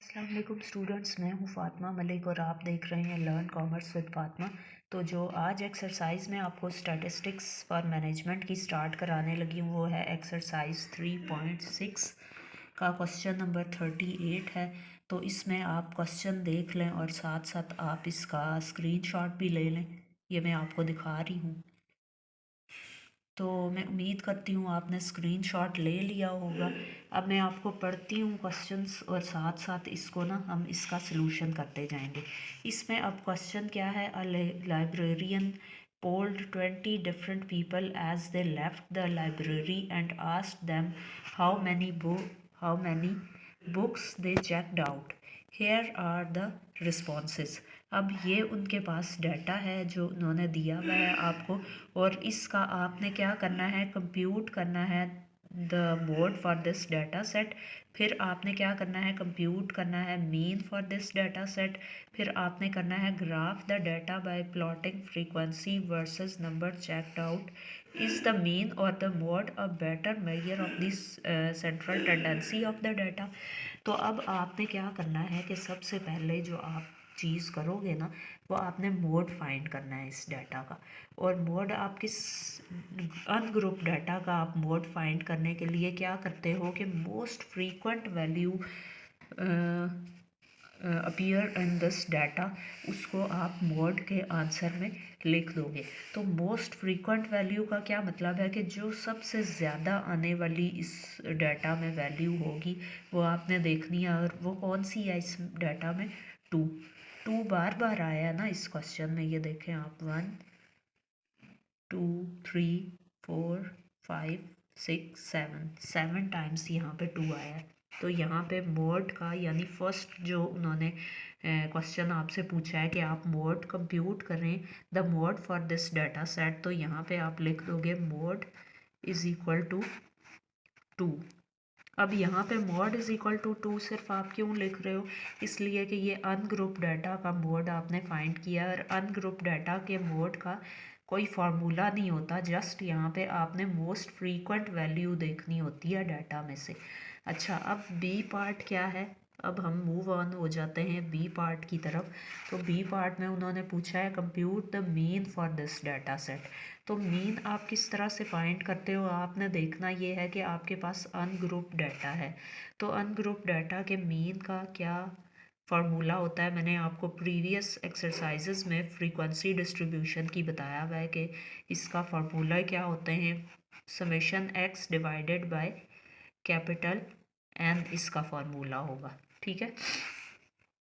अस्सलाम वालेकुम स्टूडेंट्स, मैं हूं फ़ातिमा मलिक और आप देख रहे हैं लर्न कॉमर्स विद फ़ातिमा। तो जो आज एक्सरसाइज में आपको स्टैटिस्टिक्स फॉर मैनेजमेंट की स्टार्ट कराने लगी हूं वो है एक्सरसाइज 3.6 का क्वेश्चन नंबर 38 है। तो इसमें आप क्वेश्चन देख लें और साथ साथ आप इसका स्क्रीनशॉट भी ले लें। ये मैं आपको दिखा रही हूँ। तो मैं उम्मीद करती हूँ आपने स्क्रीनशॉट ले लिया होगा। अब मैं आपको पढ़ती हूँ क्वेश्चंस और साथ साथ इसको ना हम इसका सलूशन करते जाएंगे। इसमें अब क्वेश्चन क्या है, अ librarian polled 20 different people as they left the library and asked them how many books they checked out. Here are the responses. अब ये उनके पास डाटा है जो उन्होंने दिया हुआ है आपको, और इसका आपने क्या करना है, कंप्यूट करना है the mode for this data set. फिर आपने क्या करना है, कंप्यूट करना है mean for this data set. फिर आपने करना है graph the data by plotting frequency versus number checked out. Is the mean और the mode a better measure of this central tendency of the data. तो अब आपने क्या करना है कि सबसे पहले जो आप चीज़ करोगे ना, वो आपने मोड फाइंड करना है इस डाटा का। और मोड आप किस अनग्रुप डाटा का आप मोड फाइंड करने के लिए क्या करते हो कि most frequent value appear in this data, उसको आप मोड के आंसर में लिख दोगे। तो मोस्ट फ्रीक्वेंट वैल्यू का क्या मतलब है कि जो सबसे ज़्यादा आने वाली इस डाटा में वैल्यू होगी वो आपने देखनी है। और वो कौन सी है इस डाटा में, टू बार बार आया है ना इस क्वेश्चन में। ये देखें आप, 1 2 3 4 5 6 7 टाइम्स यहाँ पे 2 आया है। तो यहाँ पे मोड का यानी फर्स्ट जो उन्होंने क्वेश्चन आपसे पूछा है कि आप मोड कंप्यूट करें the mode for this data set. तो यहाँ पे आप लिख दोगे मोड इज़ इक्वल टू 2। अब यहाँ पे मोड इज़ इक्वल टू 2 सिर्फ आप क्यों लिख रहे हो, इसलिए कि ये अनग्रुप डाटा का मोड आपने फाइंड किया। और अनग्रुप डाटा के मोड का कोई फार्मूला नहीं होता, जस्ट यहाँ पे आपने मोस्ट फ्रीक्वेंट वैल्यू देखनी होती है डाटा में से। अच्छा, अब बी पार्ट क्या है, अब हम मूव ऑन हो जाते हैं बी पार्ट की तरफ। तो बी पार्ट में उन्होंने पूछा है compute the mean for this data set. तो मीन आप किस तरह से फाइंड करते हो, आपने देखना ये है कि आपके पास अनग्रुप डाटा है। तो अनग्रुप डाटा के मीन का क्या फार्मूला होता है, मैंने आपको प्रीवियस एक्सरसाइजेज में फ्रीक्वेंसी डिस्ट्रीब्यूशन की बताया हुआ है कि इसका फार्मूला क्या होते हैं, summation X divided by capital N इसका फार्मूला होगा। ठीक है,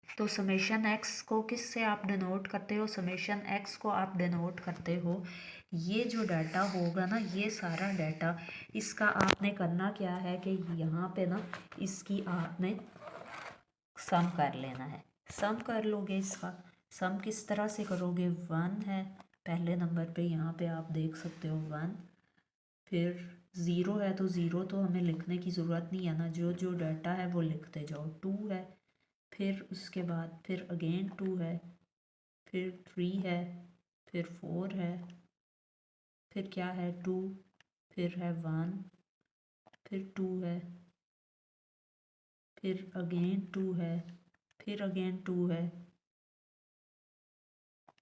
तो समेशन एक्स को किस से आप डिनोट करते हो, समेशन एक्स को आप डिनोट करते हो, ये जो डाटा होगा ना, ये सारा डाटा, इसका आपने करना क्या है कि यहाँ पे ना इसकी आपने सम कर लेना है। सम कर लोगे, इसका सम किस तरह से करोगे, 1 है पहले नंबर पे, यहाँ पे आप देख सकते हो 1, फिर 0 है तो 0 तो हमें लिखने की ज़रूरत नहीं है ना, जो जो डाटा है वो लिखते जाओ। 2 है, फिर उसके बाद फिर अगेन 2 है, फिर 3 है, फिर 4 है, फिर क्या है 2, फिर है 1, फिर 2 है, फिर अगेन 2 है, फिर अगेन 2 है,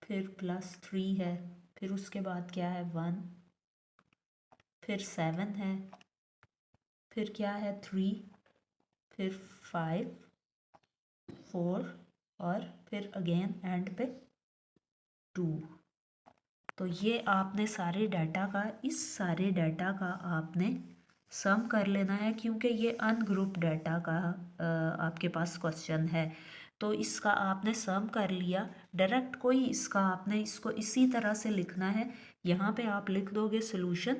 फिर प्लस 3 है, फिर उसके बाद क्या है 1, फिर 7 है, फिर क्या है 3, फिर 5 4 और फिर अगेन एंड पे 2। तो ये आपने सारे डाटा का, इस सारे डाटा का आपने सम कर लेना है, क्योंकि ये अनग्रुप डाटा का आपके पास क्वेश्चन है। तो इसका आपने सम कर लिया डायरेक्ट, कोई इसका आपने इसको इसी तरह से लिखना है, यहाँ पे आप लिख दोगे सॉल्यूशन।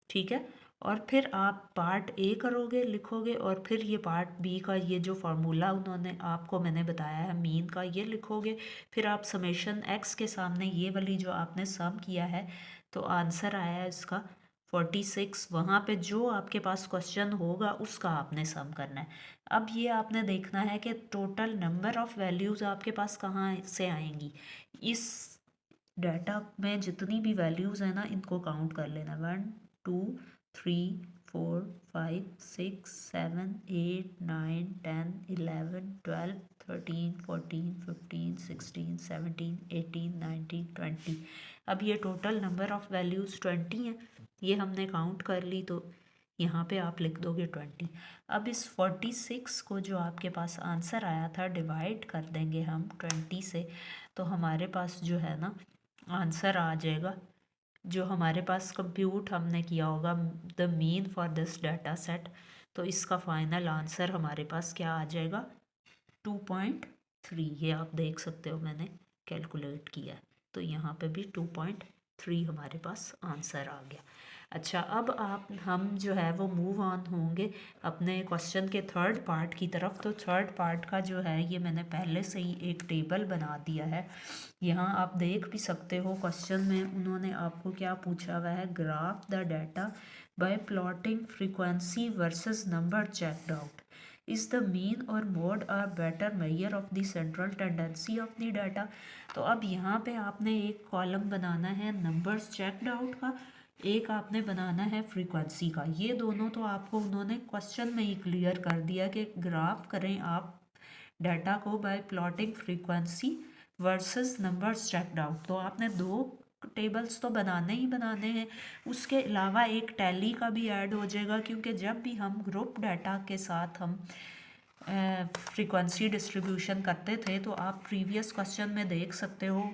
ठीक है, और फिर आप पार्ट ए करोगे, लिखोगे, और फिर ये पार्ट बी का ये जो फार्मूला उन्होंने आपको मैंने बताया है मीन का, ये लिखोगे। फिर आप समेशन एक्स के सामने ये वाली जो आपने सम किया है, तो आंसर आया है इसका 46। वहाँ पे जो आपके पास क्वेश्चन होगा उसका आपने सम करना है। अब ये आपने देखना है कि टोटल नंबर ऑफ़ वैल्यूज़ आपके पास कहाँ से आएंगी, इस डाटा में जितनी भी वैल्यूज़ हैं ना, इनको काउंट कर लेना, 1 2 3 4 5 6 7 8 9 10 11 12 13 14 15 16 17 18 19 20। अब ये टोटल नंबर ऑफ़ वैल्यूज़ 20 हैं, ये हमने काउंट कर ली, तो यहाँ पे आप लिख दोगे 20। अब इस 46 को जो आपके पास आंसर आया था डिवाइड कर देंगे हम 20 से, तो हमारे पास जो है ना आंसर आ जाएगा, जो हमारे पास कंप्यूट हमने किया होगा the mean for this data set, तो इसका फाइनल आंसर हमारे पास क्या आ जाएगा 2.3। ये आप देख सकते हो मैंने कैलकुलेट किया है, तो यहाँ पे भी 2.3 हमारे पास आंसर आ गया। अच्छा, अब हम जो है वो मूव ऑन होंगे अपने क्वेश्चन के थर्ड पार्ट की तरफ। तो थर्ड पार्ट का जो है ये मैंने पहले से ही एक टेबल बना दिया है, यहाँ आप देख भी सकते हो। क्वेश्चन में उन्होंने आपको क्या पूछा हुआ है, graph the data by plotting frequency versus number checked out, is the mean और mode are better measure of the central tendency of the data. तो अब यहाँ पे आपने एक कॉलम बनाना है नंबर्स चेक्ड आउट का, एक आपने बनाना है फ्रीक्वेंसी का। ये दोनों तो आपको उन्होंने क्वेश्चन में ही क्लियर कर दिया कि ग्राफ करें आप डाटा को bye plotting frequency versus numbers checked out. तो आपने दो टेबल्स तो बनाने ही बनाने हैं, उसके अलावा एक टैली का भी ऐड हो जाएगा, क्योंकि जब भी हम ग्रुप डाटा के साथ हम फ्रीक्वेंसी डिस्ट्रीब्यूशन करते थे, तो आप प्रीवियस क्वेश्चन में देख सकते हो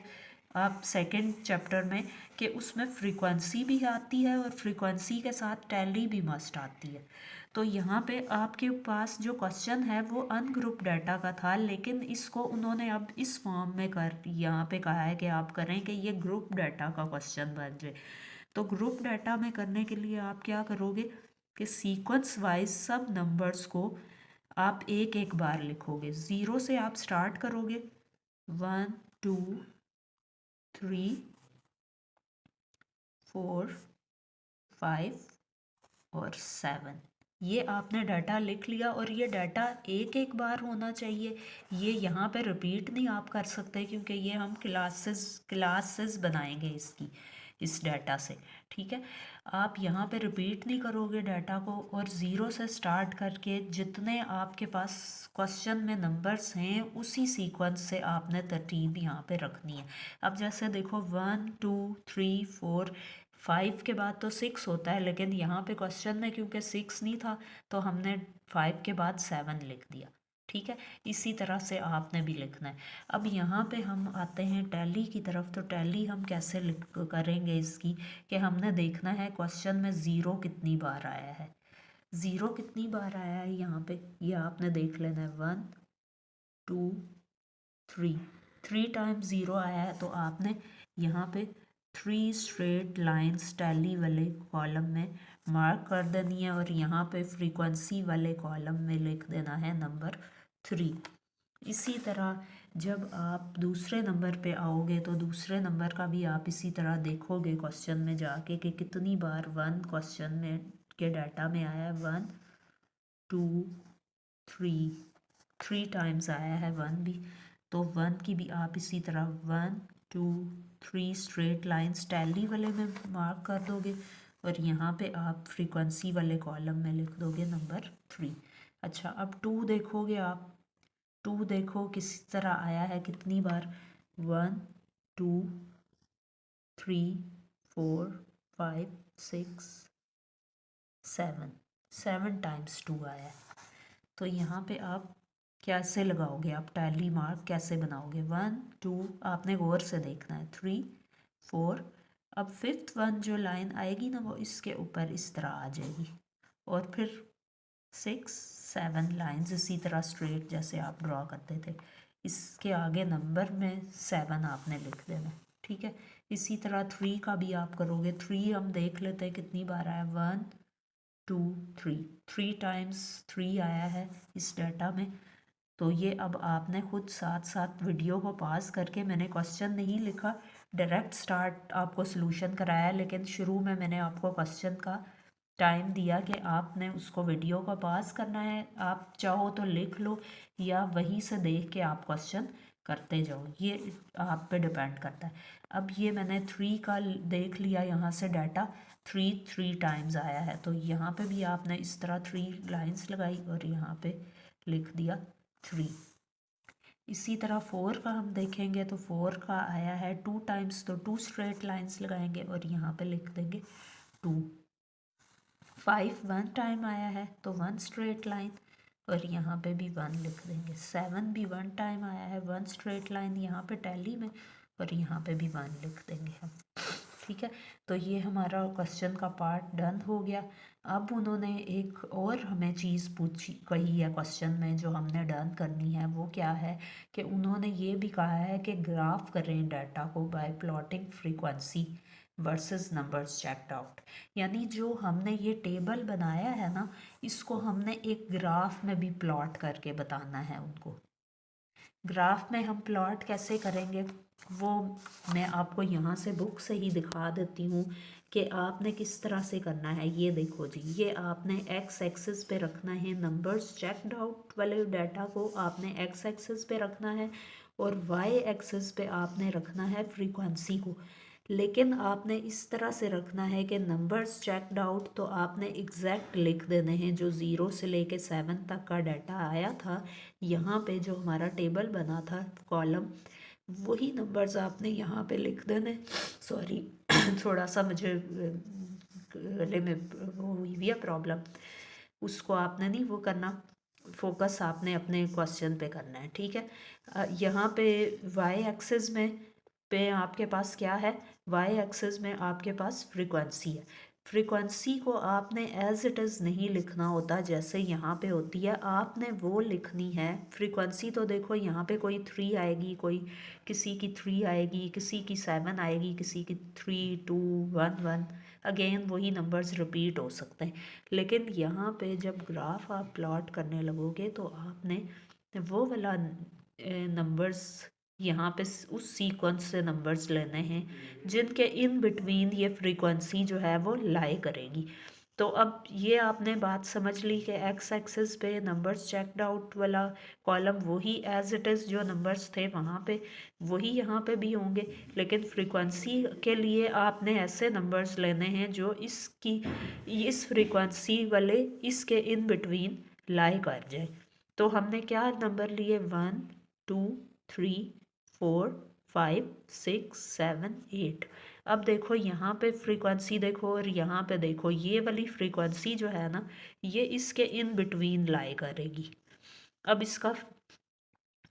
आप सेकंड चैप्टर में कि उसमें फ्रीक्वेंसी भी आती है और फ्रीक्वेंसी के साथ टैली भी मस्ट आती है। तो यहाँ पे आपके पास जो क्वेश्चन है वो अनग्रुप डाटा का था, लेकिन इसको उन्होंने अब इस फॉर्म में कर यहाँ पे कहा है कि आप करें कि ये ग्रुप डाटा का क्वेश्चन बन जाए। तो ग्रुप डाटा में करने के लिए आप क्या करोगे कि सीक्वेंस वाइज सब नंबर्स को आप एक एक बार लिखोगे, ज़ीरो से आप स्टार्ट करोगे, 1 2 3 4 5 और 7। ये आपने डाटा लिख लिया, और ये डाटा एक एक बार होना चाहिए, ये यहाँ पे रिपीट नहीं आप कर सकते, क्योंकि ये हम क्लासेस बनाएंगे इसकी, इस डाटा से। ठीक है, आप यहाँ पे रिपीट नहीं करोगे डाटा को, और ज़ीरो से स्टार्ट करके जितने आपके पास क्वेश्चन में नंबर्स हैं उसी सीक्वेंस से आपने तरतीब यहाँ पे रखनी है। अब जैसे देखो 1 2 3 4 5 के बाद तो 6 होता है, लेकिन यहाँ पे क्वेश्चन में क्योंकि 6 नहीं था तो हमने 5 के बाद 7 लिख दिया। ठीक है, इसी तरह से आपने भी लिखना है। अब यहाँ पे हम आते हैं टैली की तरफ। तो टैली हम कैसे लिख करेंगे इसकी, कि हमने देखना है क्वेश्चन में ज़ीरो कितनी बार आया है। ज़ीरो कितनी बार आया है यहाँ पे, ये आपने देख लेना है। 1 2 3, 3 टाइम्स ज़ीरो आया है, तो आपने यहाँ पे 3 स्ट्रेट लाइंस टैली वाले कॉलम में मार्क कर देनी है, और यहाँ पे फ्रीक्वेंसी वाले कॉलम में लिख देना है नंबर 3। इसी तरह जब आप दूसरे नंबर पे आओगे तो दूसरे नंबर का भी आप इसी तरह देखोगे क्वेश्चन में जाके कि कितनी बार 1 क्वेश्चन में के डाटा में आया है। 1 2 3 टाइम्स आया है 1 भी, तो 1 की भी आप इसी तरह 1 2 3 स्ट्रेट लाइंस टैली वाले में मार्क कर दोगे, और यहाँ पे आप फ्रीक्वेंसी वाले कॉलम में लिख दोगे नंबर 3। अच्छा, अब 2 देखोगे आप, 2 देखो किस तरह आया है, कितनी बार, 1 2 3 4 5 6 7 टाइम्स 2 आया है। तो यहाँ पे आप कैसे लगाओगे, आप टैली मार्क कैसे बनाओगे। 1 2 आपने गौर से देखना है, 3 4, अब फिफ्थ वन जो लाइन आएगी ना वो इसके ऊपर इस तरह आ जाएगी, और फिर 6 7 लाइंस इसी तरह स्ट्रेट जैसे आप ड्रॉ करते थे, इसके आगे नंबर में 7 आपने लिख देना। ठीक है, इसी तरह 3 का भी आप करोगे। 3 हम देख लेते हैं कितनी बार आया, 1 2 3 टाइम्स 3 आया है इस डाटा में। तो ये अब आपने खुद साथ साथ वीडियो को पॉज करके, मैंने क्वेश्चन नहीं लिखा, डायरेक्ट स्टार्ट आपको सॉल्यूशन कराया, लेकिन शुरू में मैंने आपको क्वेश्चन का टाइम दिया कि आपने उसको वीडियो को पॉज करना है, आप चाहो तो लिख लो या वहीं से देख के आप क्वेश्चन करते जाओ, ये आप पे डिपेंड करता है। अब ये मैंने 3 का देख लिया, यहाँ से डाटा 3 टाइम्स आया है, तो यहाँ पे भी आपने इस तरह 3 लाइंस लगाई और यहाँ पे लिख दिया 3। इसी तरह 4 का हम देखेंगे तो 4 का आया है 2 टाइम्स, तो 2 स्ट्रेट लाइंस लगाएंगे और यहाँ पे लिख देंगे 2। 5 1 टाइम आया है तो 1 स्ट्रेट लाइन और यहाँ पे भी 1 लिख देंगे। 7 भी 1 टाइम आया है, 1 स्ट्रेट लाइन यहाँ पे टैली में और यहाँ पे भी 1 लिख देंगे हम। ठीक है, तो ये हमारा क्वेश्चन का पार्ट डन हो गया। अब उन्होंने एक और हमें चीज़ पूछी कही है क्वेश्चन में जो हमने डन करनी है, वो क्या है कि उन्होंने ये भी कहा है कि ग्राफ करें डाटा को bye plotting frequency versus numbers checked out. यानी जो हमने ये टेबल बनाया है ना, इसको हमने एक ग्राफ में भी प्लॉट करके बताना है उनको। ग्राफ में हम प्लॉट कैसे करेंगे वो मैं आपको यहाँ से बुक से ही दिखा देती हूँ कि आपने किस तरह से करना है। ये देखो जी, ये आपने एक्स एक्सिस पे रखना है नंबर्स चेक्ड आउट वाले डाटा को आपने एक्स एक्सिस पे रखना है और वाई एक्सिस पे आपने रखना है फ्रीक्वेंसी को। लेकिन आपने इस तरह से रखना है कि नंबर्स चेक्ड आउट तो आपने एग्जैक्ट लिख देने हैं, जो 0 से लेके 7 तक का डाटा आया था यहाँ पे जो हमारा टेबल बना था कॉलम, वही नंबर्स आपने यहाँ पे लिख देने। सॉरी थोड़ा सा मुझे गले में वो हुई है प्रॉब्लम, उसको आपने नहीं वो करना, फोकस आपने अपने क्वेश्चन पे करना है। ठीक है, यहाँ पे वाई एक्सिस में पे आपके पास क्या है, वाई एक्सिस में आपके पास फ्रीक्वेंसी है। फ्रीक्वेंसी को आपने एज इट इज़ नहीं लिखना होता जैसे यहाँ पे होती है, आपने वो लिखनी है। फ्रीक्वेंसी तो देखो यहाँ पे कोई 3 आएगी, कोई किसी की 3 आएगी, किसी की 7 आएगी, किसी की 3 2 1 1, अगेन वही नंबर्स रिपीट हो सकते हैं। लेकिन यहाँ पे जब ग्राफ आप प्लॉट करने लगोगे तो आपने वो वाला नंबर्स यहाँ पे उस सीक्वेंस से नंबर्स लेने हैं जिनके इन बिटवीन ये फ्रीक्वेंसी जो है वो लाई करेगी। तो अब ये आपने बात समझ ली कि एक्स एक्सिस पे नंबर्स चेक्ड आउट वाला कॉलम वही एज इट इज़ जो नंबर्स थे वहाँ पे वही यहाँ पे भी होंगे, लेकिन फ्रीक्वेंसी के लिए आपने ऐसे नंबर्स लेने हैं जो इसकी इस फ्रीक्वेंसी वाले इसके इन बिटवीन लाई कर जाए। तो हमने क्या नंबर लिए, 1 2 3 4 5 6 7 8। अब देखो यहाँ पे फ्रीक्वेंसी देखो और यहाँ पे देखो, ये वाली फ्रीक्वेंसी जो है ना ये इसके इन बिटवीन लाई करेगी। अब इसका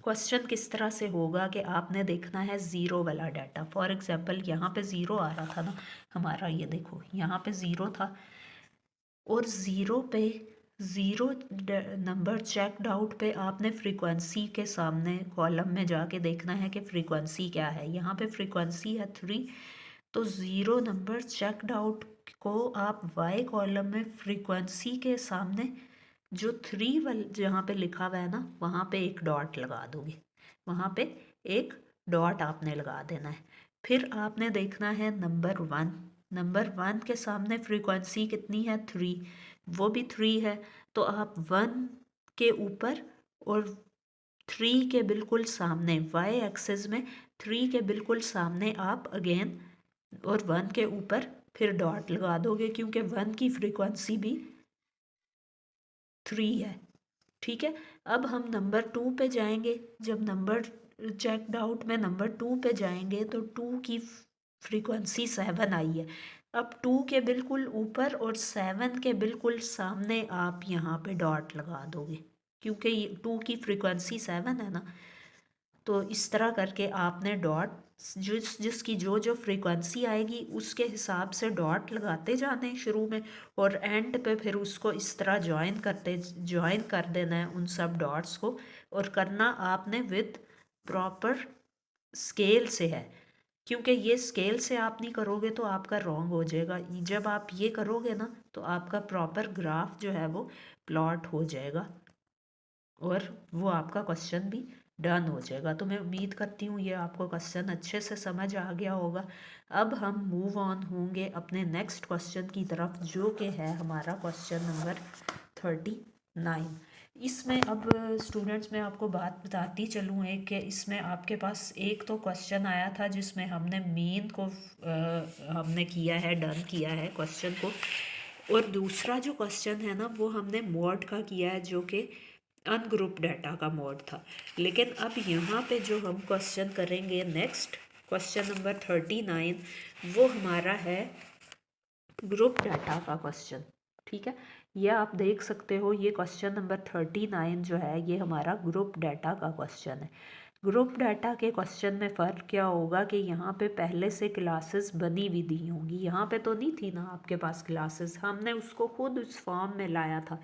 क्वेश्चन किस तरह से होगा कि आपने देखना है ज़ीरो वाला डाटा। फॉर एग्जांपल यहाँ पे ज़ीरो आ रहा था ना हमारा, ये देखो यहाँ पे ज़ीरो था और ज़ीरो पे ज़ीरो नंबर चेक्ड आउट पे आपने फ्रीक्वेंसी के सामने कॉलम में जाके देखना है कि फ्रीक्वेंसी क्या है। यहाँ पे फ्रीक्वेंसी है 3, तो ज़ीरो नंबर चेक्ड आउट को आप वाई कॉलम में फ्रीक्वेंसी के सामने जो 3 वाल जहाँ पे लिखा हुआ है ना वहाँ पे एक डॉट लगा दोगे, वहाँ पे एक डॉट आपने लगा देना है। फिर आपने देखना है नंबर 1, नंबर 1 के सामने फ्रीक्वेंसी कितनी है, 3, वो भी 3 है, तो आप 1 के ऊपर और 3 के बिल्कुल सामने वाई एक्सिस में 3 के बिल्कुल सामने आप अगेन और 1 के ऊपर फिर डॉट लगा दोगे क्योंकि 1 की फ्रीक्वेंसी भी 3 है। ठीक है, अब हम नंबर 2 पे जाएंगे। जब नंबर चेक्ड आउट में नंबर 2 पे जाएंगे तो 2 की फ्रीक्वेंसी 7 आई है। अब 2 के बिल्कुल ऊपर और 7 के बिल्कुल सामने आप यहाँ पे डॉट लगा दोगे क्योंकि 2 की फ्रीक्वेंसी 7 है ना। तो इस तरह करके आपने डॉट जिसकी जो फ्रीक्वेंसी आएगी उसके हिसाब से डॉट लगाते जाने शुरू में और एंड पे फिर उसको इस तरह ज्वाइन कर देना है उन सब डॉट्स को। और करना आपने विद प्रॉपर स्केल से है, क्योंकि ये स्केल से आप नहीं करोगे तो आपका रॉन्ग हो जाएगा। जब आप ये करोगे ना तो आपका प्रॉपर ग्राफ जो है वो प्लॉट हो जाएगा और वो आपका क्वेश्चन भी डन हो जाएगा। तो मैं उम्मीद करती हूँ ये आपको क्वेश्चन अच्छे से समझ आ गया होगा। अब हम मूव ऑन होंगे अपने नेक्स्ट क्वेश्चन की तरफ, जो कि है हमारा क्वेश्चन नंबर 39। इसमें अब स्टूडेंट्स मैं आपको बात बताती चलूँ एक, कि इसमें आपके पास एक तो क्वेश्चन आया था जिसमें हमने मीन को हमने किया है, डन किया है क्वेश्चन को, और दूसरा जो क्वेश्चन है ना वो हमने मॉड का किया है, जो कि अनग्रुप डाटा का मॉड था। लेकिन अब यहाँ पे जो हम क्वेश्चन करेंगे नेक्स्ट, क्वेश्चन नंबर 39, वो हमारा है ग्रुप डाटा का क्वेश्चन। ठीक है, ये आप देख सकते हो, ये क्वेश्चन नंबर 39 जो है ये हमारा ग्रुप डाटा का क्वेश्चन है। ग्रुप डाटा के क्वेश्चन में फ़र्क क्या होगा कि यहाँ पे पहले से क्लासेस बनी हुई दी होंगी, यहाँ पे तो नहीं थी ना आपके पास क्लासेस, हमने उसको खुद उस फॉर्म में लाया था।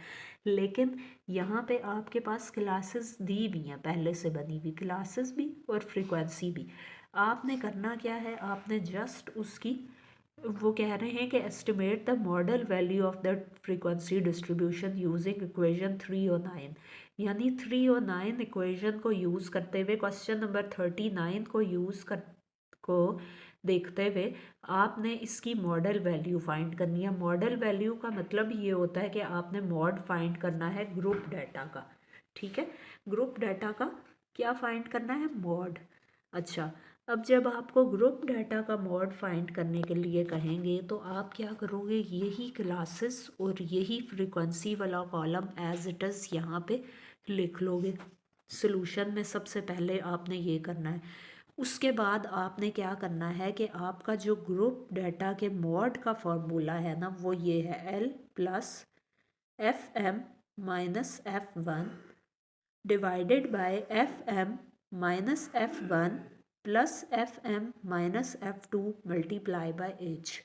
लेकिन यहाँ पे आपके पास क्लासेस दी भी हैं, पहले से बनी हुई क्लासेस भी और फ्रीक्वेंसी भी। आपने करना क्या है, आपने जस्ट उसकी, वो कह रहे हैं कि estimate the model value of the frequency distribution using equation 3 और 9, यानी 3 और 9 इक्वेशन को यूज़ करते हुए क्वेश्चन नंबर 39 को यूज़ कर को देखते हुए आपने इसकी मॉडल वैल्यू फाइंड करनी है। मॉडल वैल्यू का मतलब ये होता है कि आपने मॉड फाइंड करना है ग्रुप डाटा का। ठीक है, ग्रुप डाटा का क्या फाइंड करना है, मॉड। अच्छा, अब जब आपको ग्रुप डाटा का मॉड फाइंड करने के लिए कहेंगे तो आप क्या करोगे, यही क्लासेस और यही फ्रीक्वेंसी वाला कॉलम एज इट इज़ यहाँ पे लिख लोगे। सॉल्यूशन में सबसे पहले आपने ये करना है। उसके बाद आपने क्या करना है कि आपका जो ग्रुप डाटा के मॉड का फॉर्मूला है ना वो ये है, L plus F M minus F1 divided by Fm minus F1 plus Fm minus F2 multiply by H।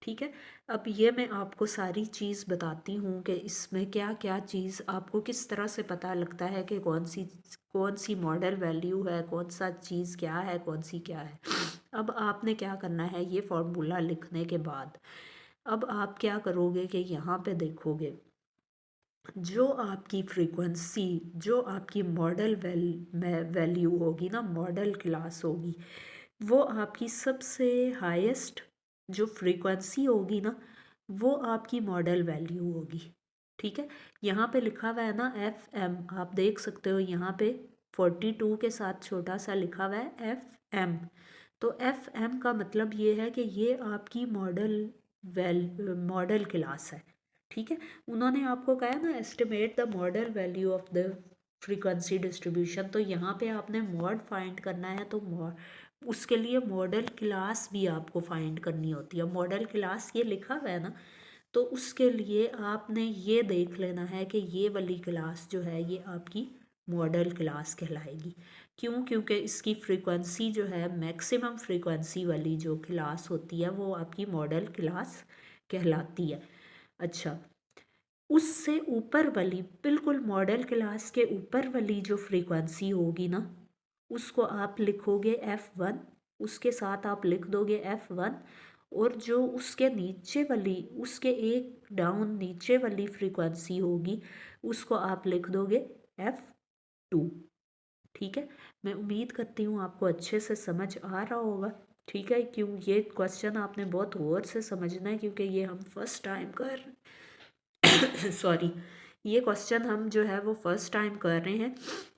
ठीक है, अब ये मैं आपको सारी चीज़ बताती हूँ कि इसमें क्या क्या चीज़ आपको किस तरह से पता लगता है कि कौन सी मॉडल वैल्यू है, कौन सा चीज़ क्या है, कौन सी क्या है। अब आपने क्या करना है, ये फॉर्मूला लिखने के बाद अब आप क्या करोगे कि यहाँ पे देखोगे जो आपकी फ्रीक्वेंसी, जो आपकी मॉडल वैल्यू होगी ना, मॉडल क्लास होगी, वो आपकी सबसे हाईएस्ट जो फ्रीक्वेंसी होगी ना वो आपकी मॉडल वैल्यू होगी। ठीक है, यहाँ पे लिखा हुआ है ना Fm, आप देख सकते हो यहाँ पे 42 के साथ छोटा सा लिखा हुआ है Fm। तो Fm का मतलब ये है कि ये आपकी मॉडल क्लास है। ठीक है, उन्होंने आपको कहा ना estimate the model value of the frequency distribution, तो यहाँ पे आपने मॉड फाइंड करना है, तो उसके लिए मॉडल क्लास भी आपको फाइंड करनी होती है। मॉडल क्लास ये लिखा हुआ है ना, तो उसके लिए आपने ये देख लेना है कि ये वाली क्लास जो है ये आपकी मॉडल क्लास कहलाएगी। क्यों, क्योंकि इसकी फ्रीक्वेंसी जो है मैक्सिमम फ्रीक्वेंसी वाली जो क्लास होती है वो आपकी मॉडल क्लास कहलाती है। अच्छा, उससे ऊपर वाली, बिल्कुल मॉडल क्लास के ऊपर वाली जो फ्रीक्वेंसी होगी ना उसको आप लिखोगे F1, उसके साथ आप लिख दोगे F1, और जो उसके नीचे वाली, उसके एक डाउन नीचे वाली फ्रीक्वेंसी होगी उसको आप लिख दोगे F2। ठीक है, मैं उम्मीद करती हूँ आपको अच्छे से समझ आ रहा होगा। ठीक है, क्यों ये क्वेश्चन आपने बहुत गौर से समझना है क्योंकि ये हम फर्स्ट टाइम कर सॉरी, ये क्वेश्चन हम जो है वो फर्स्ट टाइम कर रहे हैं,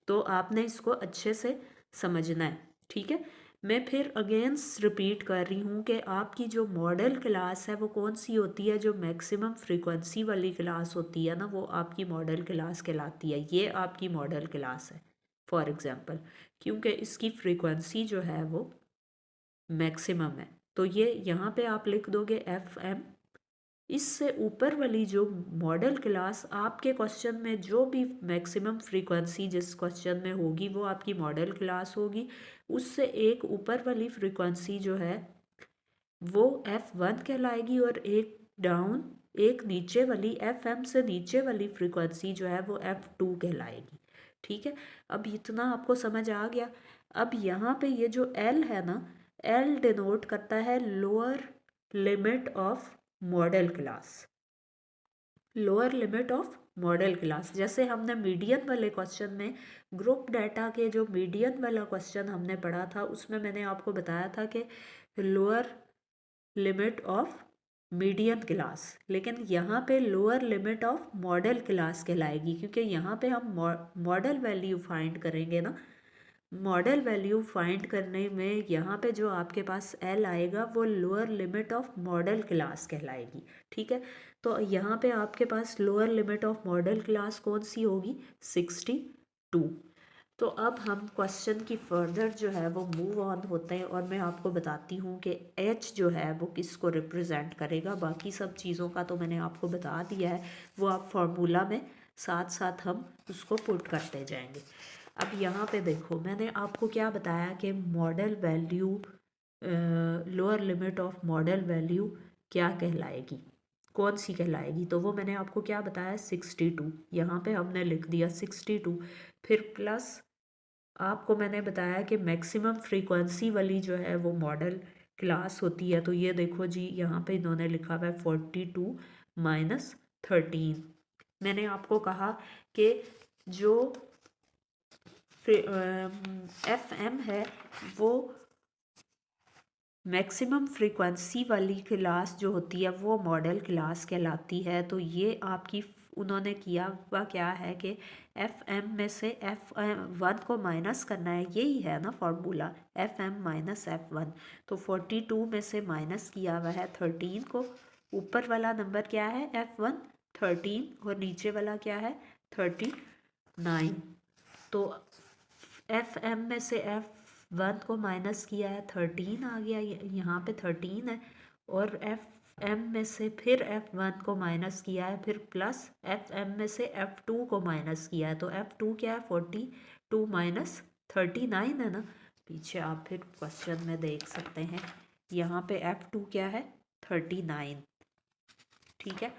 तो आपने इसको अच्छे से समझना है। ठीक है, मैं फिर अगेंस्ट रिपीट कर रही हूँ कि आपकी जो मॉडल क्लास है वो कौन सी होती है, जो मैक्सिमम फ्रीक्वेंसी वाली क्लास होती है ना वो आपकी मॉडल क्लास कहलाती है। ये आपकी मॉडल क्लास है फॉर एग्ज़ाम्पल, क्योंकि इसकी फ्रीक्वेंसी जो है वो मैक्सिमम है। तो ये यहाँ पे आप लिख दोगे Fm। इससे ऊपर वाली जो मॉडल क्लास आपके क्वेश्चन में जो भी मैक्सिमम फ्रीक्वेंसी जिस क्वेश्चन में होगी वो आपकी मॉडल क्लास होगी। उससे एक ऊपर वाली फ्रीक्वेंसी जो है वो F1 कहलाएगी, और एक डाउन, एक नीचे वाली Fm से नीचे वाली फ्रीक्वेंसी जो है वो F2 कहलाएगी। ठीक है, अब इतना आपको समझ आ गया। अब यहाँ पे ये जो L है ना, L डिनोट करता है lower limit of modal class. Lower limit of modal class. जैसे हमने मीडियन वाले क्वेश्चन में, ग्रुप डाटा के जो मीडियन वाला क्वेश्चन हमने पढ़ा था, उसमें मैंने आपको बताया था कि lower limit of median class, लेकिन यहाँ पे lower limit of modal class कहलाएगी, क्योंकि यहाँ पे हम मॉडल वैल्यू फाइंड करेंगे ना। मॉडल वैल्यू फाइंड करने में यहाँ पे जो आपके पास एल आएगा वो lower limit of modal class कहलाएगी। ठीक है, तो यहाँ पे आपके पास lower limit of modal class कौन सी होगी, 62। तो अब हम क्वेश्चन की फर्दर जो है वो मूव ऑन होते हैं, और मैं आपको बताती हूँ कि एच जो है वो किसको रिप्रेजेंट करेगा। बाकी सब चीज़ों का तो मैंने आपको बता दिया है, वो आप फार्मूला में साथ साथ हम उसको पुट करते जाएंगे। अब यहाँ पे देखो, मैंने आपको क्या बताया कि model value, lower limit of model value क्या कहलाएगी, कौन सी कहलाएगी, तो वो मैंने आपको क्या बताया, 62। यहाँ पे हमने लिख दिया 62, फिर प्लस आपको मैंने बताया कि मैक्सिमम फ्रीक्वेंसी वाली जो है वो मॉडल क्लास होती है। तो ये देखो जी, यहाँ पे इन्होंने लिखा हुआ है 42 माइनस 13। मैंने आपको कहा कि जो एफ एम है वो मैक्सिमम फ्रीक्वेंसी वाली क्लास जो होती है वो मॉडल क्लास कहलाती है। तो ये आपकी उन्होंने किया हुआ क्या है कि एफ एम में से एफ वन को माइनस करना है, यही है ना formula, F M minus F one. तो 42 में से माइनस किया हुआ है 13 को, ऊपर वाला नंबर क्या है एफ वन 13, और नीचे वाला क्या है 39। तो एफ एम में से एफ वन को माइनस किया है 13 आ गया, यहाँ पे 13 है, और एफ एम में से फिर एफ वन को माइनस किया है, फिर प्लस एफ एम में से एफ टू को माइनस किया है। तो एफ टू क्या है 42 माइनस 39 है ना। पीछे आप फिर क्वेश्चन में देख सकते हैं, यहाँ पे एफ टू क्या है 39। ठीक है,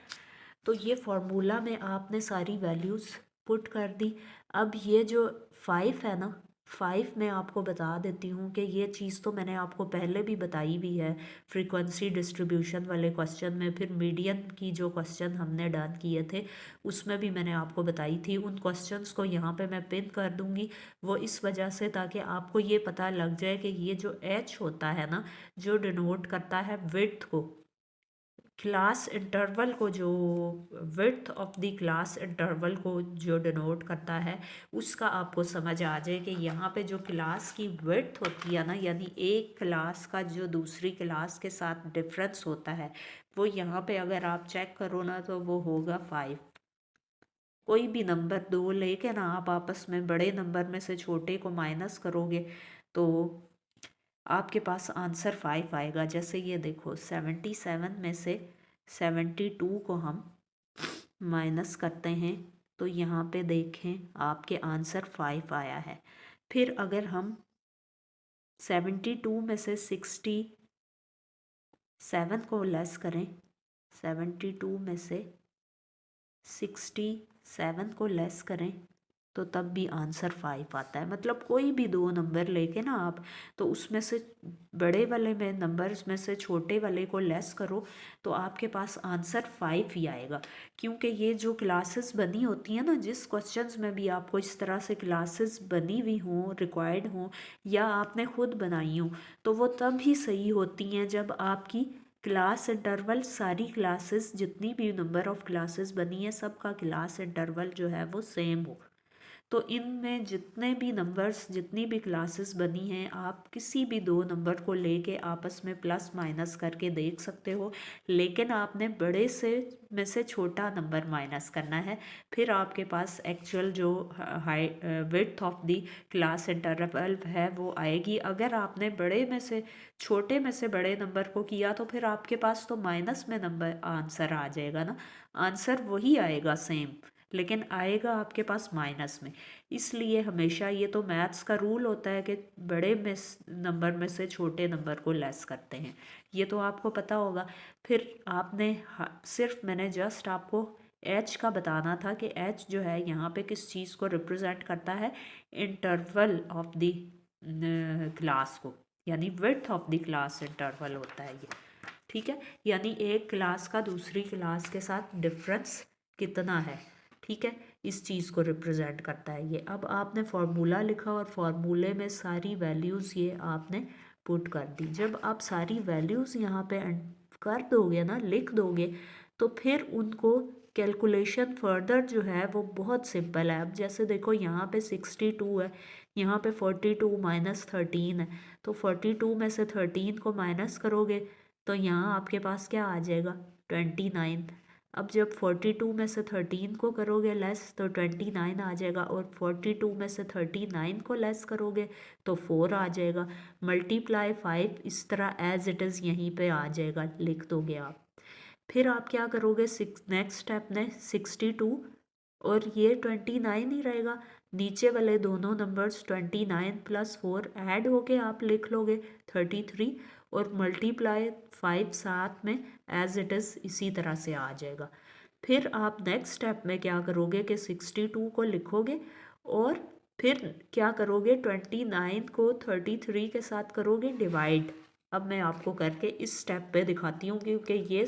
तो ये फॉर्मूला में आपने सारी वैल्यूज़ पुट कर दी। अब ये जो 5 है ना, 5 मैं आपको बता देती हूँ कि ये चीज़ तो मैंने आपको पहले भी बताई भी है फ्रीक्वेंसी डिस्ट्रीब्यूशन वाले क्वेश्चन में, फिर मीडियन की जो क्वेश्चन हमने डन किए थे उसमें भी मैंने आपको बताई थी। उन क्वेश्चंस को यहाँ पे मैं पिन कर दूँगी, वो इस वजह से ताकि आपको ये पता लग जाए कि ये जो एच होता है ना, जो डिनोट करता है विड्थ को, क्लास इंटरवल को, जो width of the class interval को जो डिनोट करता है, उसका आपको समझ आ जाए कि यहाँ पे जो क्लास की विड्थ होती है ना, यानी एक क्लास का जो दूसरी क्लास के साथ डिफरेंस होता है, वो यहाँ पे अगर आप चेक करो ना तो वो होगा 5। कोई भी नंबर दो लेके ना आप आपस में बड़े नंबर में से छोटे को माइनस करोगे तो आपके पास आंसर 5 आएगा। जैसे ये देखो 77 में से 72 को हम माइनस करते हैं तो यहाँ पे देखें आपके आंसर 5 आया है। फिर अगर हम 72 में से 67 को लेस करें, 72 में से 67 को लेस करें तो तब भी आंसर 5 आता है। मतलब कोई भी दो नंबर लेके ना आप, तो उसमें से बड़े वाले में नंबर्स में से छोटे वाले को लेस करो तो आपके पास आंसर 5 ही आएगा। क्योंकि ये जो क्लासेस बनी होती हैं ना, जिस क्वेश्चंस में भी आपको इस तरह से क्लासेस बनी हुई हों, रिक्वायर्ड हों, या आपने खुद बनाई हों, तो वो तब ही सही होती हैं जब आपकी क्लास इंटरवल, सारी क्लासेस जितनी भी नंबर ऑफ क्लासेस बनी है सबका क्लास इंटरवल जो है वो सेम हो। तो इनमें जितने भी नंबर्स, जितनी भी क्लासेस बनी हैं, आप किसी भी दो नंबर को लेके आपस में प्लस माइनस करके देख सकते हो, लेकिन आपने बड़े से में से छोटा नंबर माइनस करना है, फिर आपके पास एक्चुअल जो high width of the class interval है वो आएगी। अगर आपने बड़े में से छोटे में से बड़े नंबर को किया तो फिर आपके पास तो माइनस में नंबर आंसर आ जाएगा ना, आंसर वही आएगा सेम, लेकिन आएगा आपके पास माइनस में। इसलिए हमेशा, ये तो मैथ्स का रूल होता है कि बड़े में नंबर में से छोटे नंबर को लेस करते हैं, ये तो आपको पता होगा। फिर आपने सिर्फ मैंने जस्ट आपको एच का बताना था कि एच जो है यहाँ पे किस चीज़ को रिप्रेजेंट करता है, इंटरवल ऑफ द क्लास को, यानी width of the class interval होता है ये। ठीक है, यानी एक क्लास का दूसरी क्लास के साथ डिफरेंस कितना है, ठीक है, इस चीज़ को रिप्रेजेंट करता है ये। अब आपने फार्मूला लिखा और फार्मूले में सारी वैल्यूज़ ये आपने पुट कर दी। जब आप सारी वैल्यूज़ यहाँ पे कर दोगे ना, लिख दोगे, तो फिर उनको कैलकुलेशन फर्दर जो है वो बहुत सिंपल है। अब जैसे देखो यहाँ पे 62 है, यहाँ पे 42 माइनस 13 है, तो 42 में से 13 को माइनस करोगे तो यहाँ आपके पास क्या आ जाएगा, 29। अब जब 42 में से 13 को करोगे लेस तो 29 आ जाएगा, और 42 में से 39 को लेस करोगे तो 4 आ जाएगा। मल्टीप्लाई 5 इस तरह एज इट इज़ यहीं पे आ जाएगा, लिख दोगे आप। फिर आप क्या करोगे, नेक्स्ट स्टेप में 62 और ये 29 ही रहेगा, नीचे वाले दोनों नंबर्स 29 प्लस 4 ऐड होके आप लिख लोगे 33, और मल्टीप्लाई 5 साथ में एज इट इज़ इसी तरह से आ जाएगा। फिर आप नेक्स्ट स्टेप में क्या करोगे कि 62 को लिखोगे और फिर क्या करोगे, 29 को 33 के साथ करोगे डिवाइड। अब मैं आपको करके इस स्टेप पे दिखाती हूँ, क्योंकि ये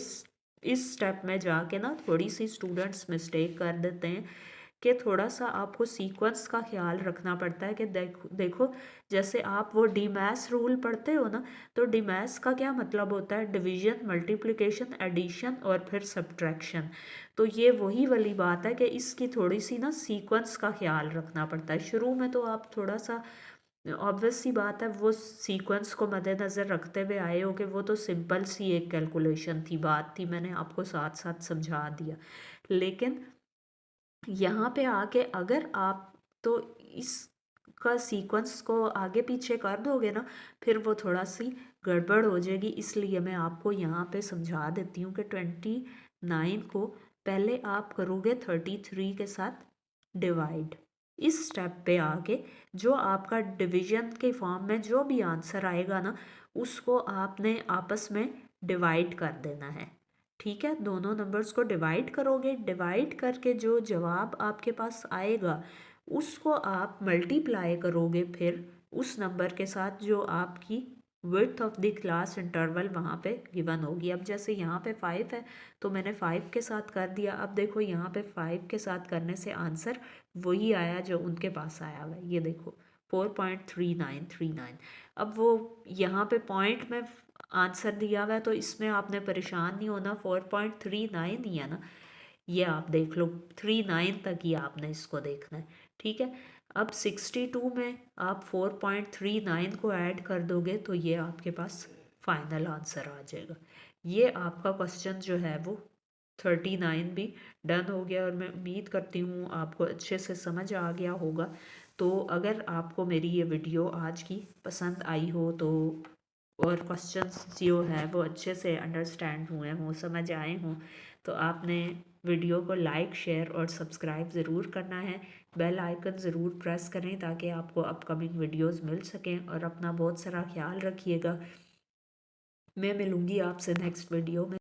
इस स्टेप में जाके ना थोड़ी सी स्टूडेंट्स मिस्टेक कर देते हैं कि थोड़ा सा आपको सीक्वेंस का ख्याल रखना पड़ता है कि देखो जैसे आप वो डीमैथ्स रूल पढ़ते हो ना, तो डीमैथ्स का क्या मतलब होता है, डिवीजन, मल्टीप्लिकेशन, एडिशन और फिर सब्ट्रैक्शन। तो ये वही वाली बात है कि इसकी थोड़ी सी ना सीक्वेंस का ख्याल रखना पड़ता है। शुरू में तो आप थोड़ा सा, ऑब्वियस सी बात है, वो सीक्वेंस को मद्देनज़र रखते हुए आए हो कि वो तो सिंपल सी एक कैलकुलेशन थी, बात थी, मैंने आपको साथ साथ समझा दिया। लेकिन यहाँ पे आके अगर आप तो इसका सीक्वेंस को आगे पीछे कर दोगे ना, फिर वो थोड़ा सी गड़बड़ हो जाएगी। इसलिए मैं आपको यहाँ पे समझा देती हूँ कि 29 को पहले आप करोगे 33 के साथ डिवाइड। इस स्टेप पे आके जो आपका डिवीजन के फॉर्म में जो भी आंसर आएगा ना, उसको आपने आपस में डिवाइड कर देना है, ठीक है। दोनों नंबर्स को डिवाइड करोगे, डिवाइड करके जो जवाब आपके पास आएगा उसको आप मल्टीप्लाई करोगे फिर उस नंबर के साथ जो आपकी width of the class interval वहाँ पे गिवन होगी। अब जैसे यहाँ पे 5 है तो मैंने 5 के साथ कर दिया। अब देखो यहाँ पे 5 के साथ करने से आंसर वही आया जो उनके पास आया हुआ है, ये देखो 4.3939। अब वो यहाँ पे पॉइंट में आंसर दिया हुआ है तो इसमें आपने परेशान नहीं होना, 4.39 ही है ना, ये आप देख लो, 39 तक ही आपने इसको देखना है, ठीक है। अब 62 में आप 4.39 को ऐड कर दोगे तो ये आपके पास फाइनल आंसर आ जाएगा। ये आपका क्वेश्चन जो है वो 39 भी डन हो गया, और मैं उम्मीद करती हूँ आपको अच्छे से समझ आ गया होगा। तो अगर आपको मेरी ये वीडियो आज की पसंद आई हो तो, और क्वेश्चंस जो है वो अच्छे से अंडरस्टैंड हुए हों, समझ आए हों, तो आपने वीडियो को लाइक, शेयर और सब्सक्राइब ज़रूर करना है। बेल आइकन ज़रूर प्रेस करें ताकि आपको अपकमिंग वीडियोस मिल सकें, और अपना बहुत सारा ख्याल रखिएगा। मैं मिलूँगी आपसे नेक्स्ट वीडियो में।